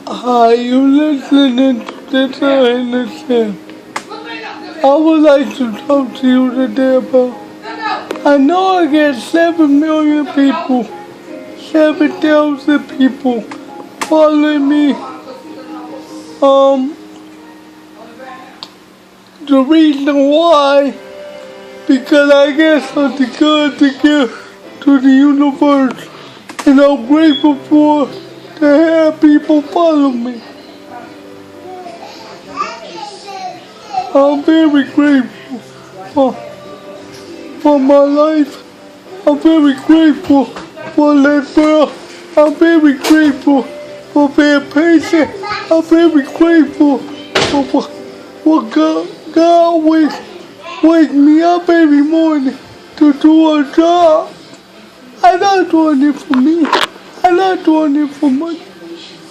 Hi, you listening to Denzel Henderson? I would like to talk to you today about. I know I get 7 million people, 7,000 people following me. The reason why, because I get something good to give to the universe, and I'm grateful for to have people follow me. I'm very grateful for my life. I'm very grateful for that girl. I'm very grateful for being patient. I'm very grateful for God wake me up every morning to do a job. I'm not doing it for me. I'm not doing it for money.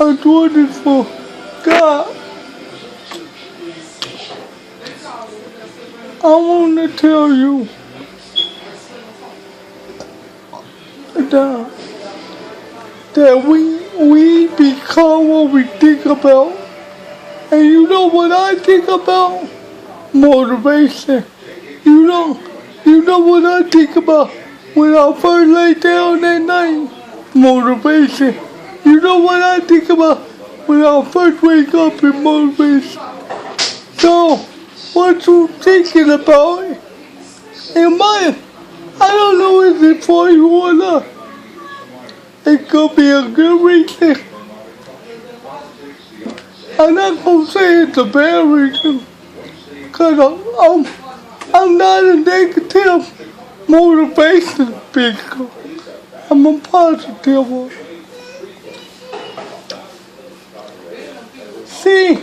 I'm doing it for God. I want to tell you that we become what we think about. And you know what I think about? Motivation. You know what I think about when I first lay down at night? Motivation. You know what I think about when I first wake up in motivation? So, what you thinking about? I don't know if it's for you or not. It could be a good reason. I'm not gonna say it's a bad reason, cause I'm not a negative motivation speaker. I'm a positive one. See,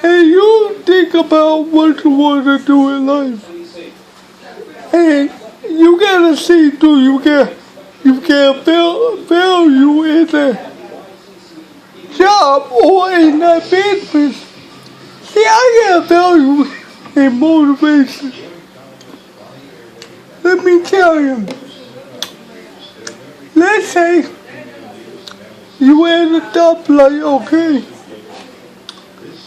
and you think about what you want to do in life, and you gotta see, do you get value in that job or in that business? See, I get value in motivation. Let me tell you. Let's say you at a stoplight, okay?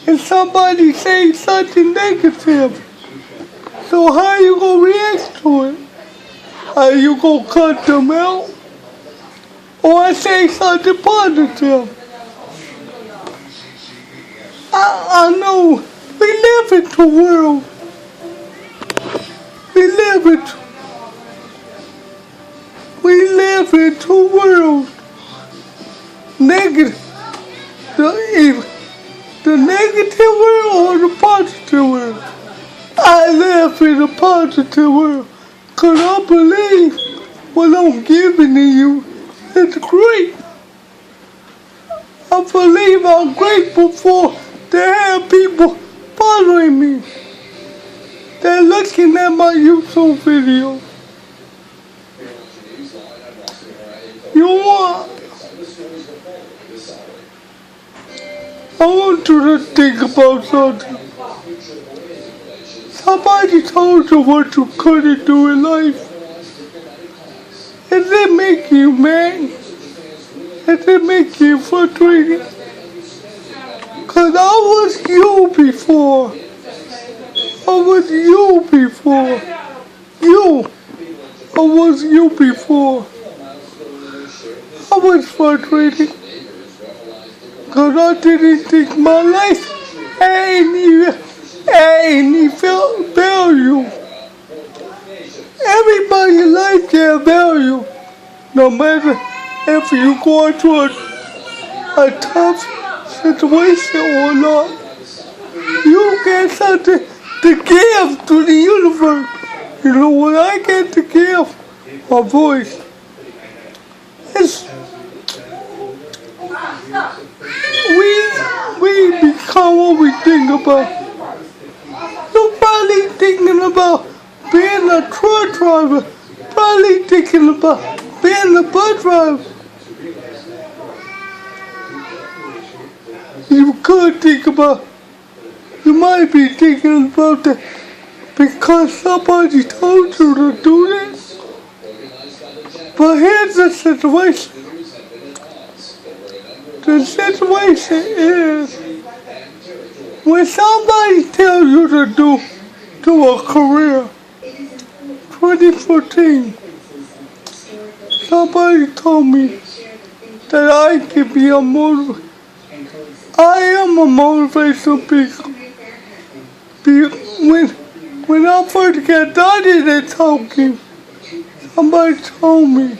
And somebody says something negative. So how you gonna react to it? Are you gonna cut them out? Or say something positive? I know we live in the world. We live in two worlds. Negative. The negative world or the positive world? I live in the positive world, cause I believe what I'm giving to you is great. I believe I'm grateful for to have people following me. They're looking at my YouTube video. I want you to think about something. Somebody told you what you couldn't do in life. Does it make you mad? Does it make you frustrated? Cause I was you before. I was you before. I was you before. I was frustrated. Cause I didn't think my life ain't even value. Everybody's life got value. No matter if you go through a tough situation or not. You get something to give to the universe. You know what I get to give? My voice. We become what we think about. You're probably thinking about being a truck driver. Probably thinking about being a bus driver. You could think about. You might be thinking about that because somebody told you to do this. But here's the situation. the situation is when somebody tells you to do a career. 2014, somebody told me that I can be a motivator. I am a motivational speaker. When I first got started talking, somebody told me,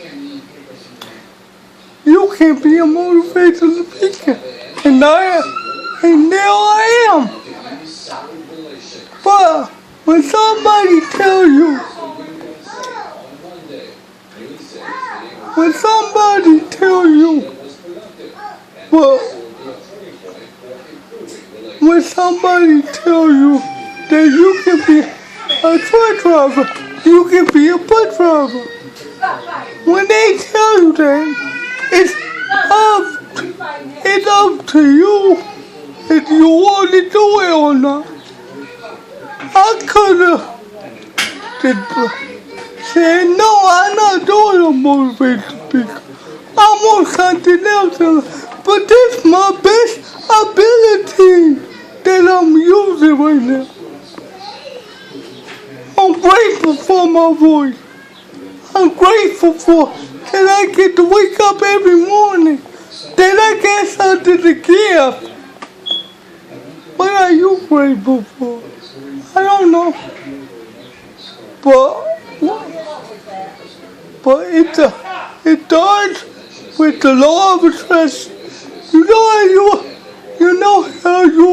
you can be a motivational speaker. And now I am. But when somebody tells you, that you can be a truck driver, you can be a bus driver. When they tell you that, it's up to you if you want to do it or not. I could have said, no, I'm not doing a motivational speaker. I want something else. But this is my best ability that I'm using right now. I'm grateful for my voice. I'm grateful for that I get to wake up every morning, that I get something to give. What are you grateful for? I don't know. But it starts with the law of attraction. You know how you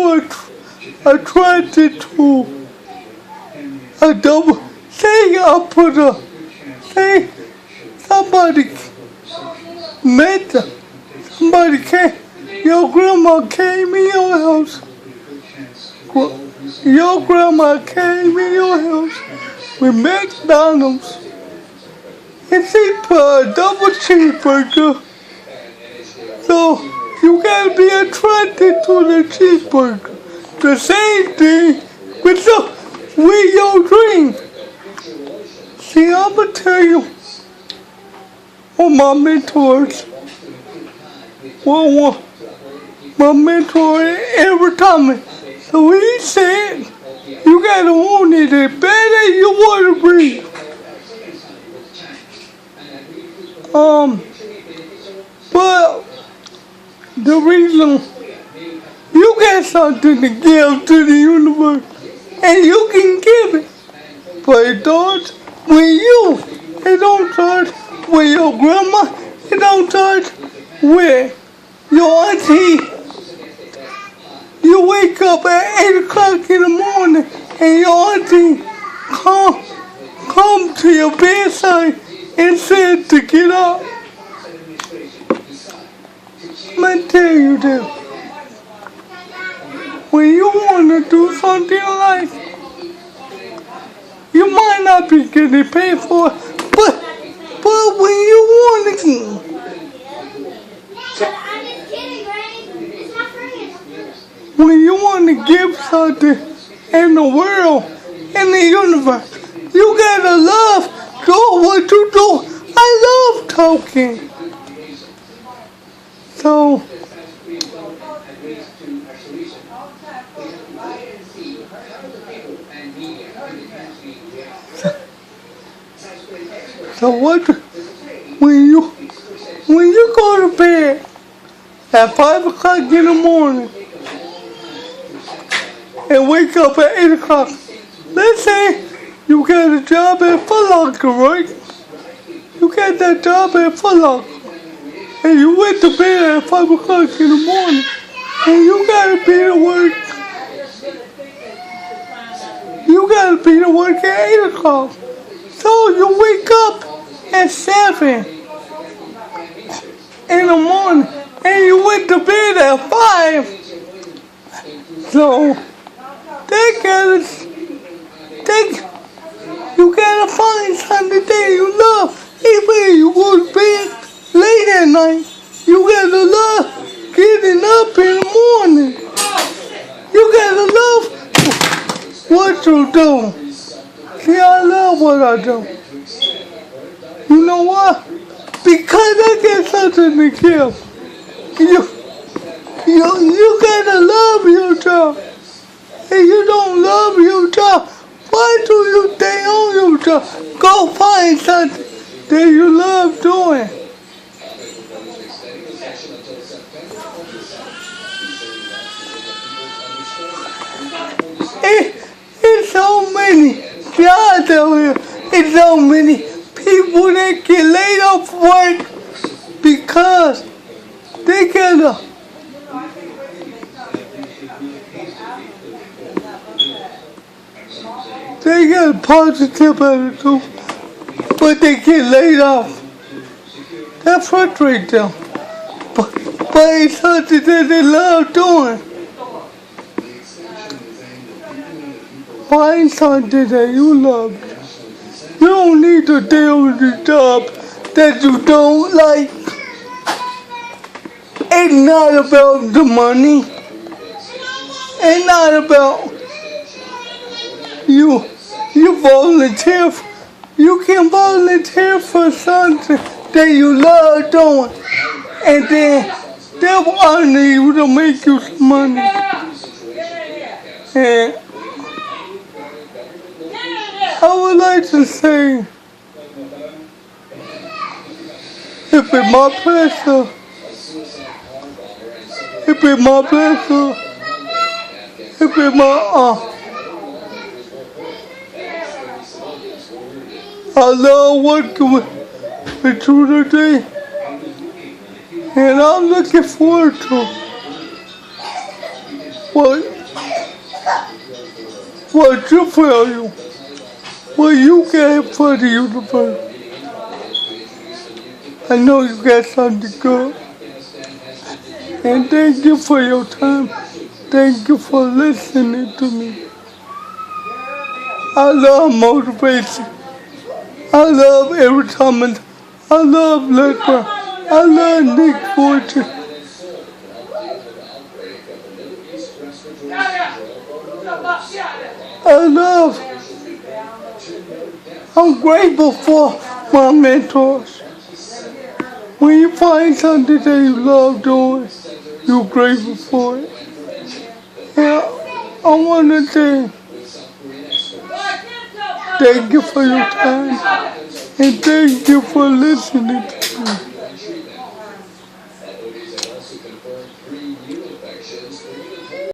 are attracted to a double. Say your grandma came in your house. Your grandma came in your house with McDonald's and she put a double cheeseburger. So you gotta be attracted to the cheeseburger. The same thing with your dream. See, I'm gonna tell you what my mentors, my mentor every time. So he said, you gotta want it as bad as you want to breathe. But the reason you got something to give to the universe, and you can give it. But it starts with you. It don't start with your grandma. It don't start with your auntie. You wake up at 8 o'clock in the morning and your auntie come to your bedside and said to get up. I'm gonna tell you this. When you want to do something in life, you might not be getting paid for it, but when you want to, when you want to give something in the world, in the universe, you gotta love doing what you do. I love talking. So when you go to bed at 5 o'clock in the morning and wake up at 8 o'clock, let's say you got a job at Foot Locker, right? You got that job at Foot Locker, and you went to bed at 5 o'clock in the morning, and you gotta be to work. You gotta be to work at 8 o'clock. So you wake up at 7 in the morning, and you went to bed at 5. So you gotta find something that you love. Even if you go to bed late at night, you gotta love getting up in the morning. You gotta love what you do. See, I love what I do. You know why? Because I get something to give. You gotta love your job. If you don't love your job, why do you stay on your job? Go find something that you love doing. It's so many jobs out here. It's so many people that get laid off work because they gotta positive attitude, but they get laid off. That frustrates them. But it's something that they love doing. Find something that you love. You don't need to deal with the job that you don't like. It's not about the money. It's not about you volunteer. You can volunteer for something that you love doing, and then they will honor you to make you some money. And I would like to say, if it's my pleasure, if it's my pleasure, if it's my I love working with you today, and I'm looking forward to what you feel, what you get for the universe. I know you got something good, and thank you for your time. Thank you for listening to me. I love motivation. I love every time. I love liquor. I love Nick Fortune. I'm grateful for my mentors. When you find something that you love doing, you're grateful for it. And I want to say thank you for your time, and thank you for listening to me.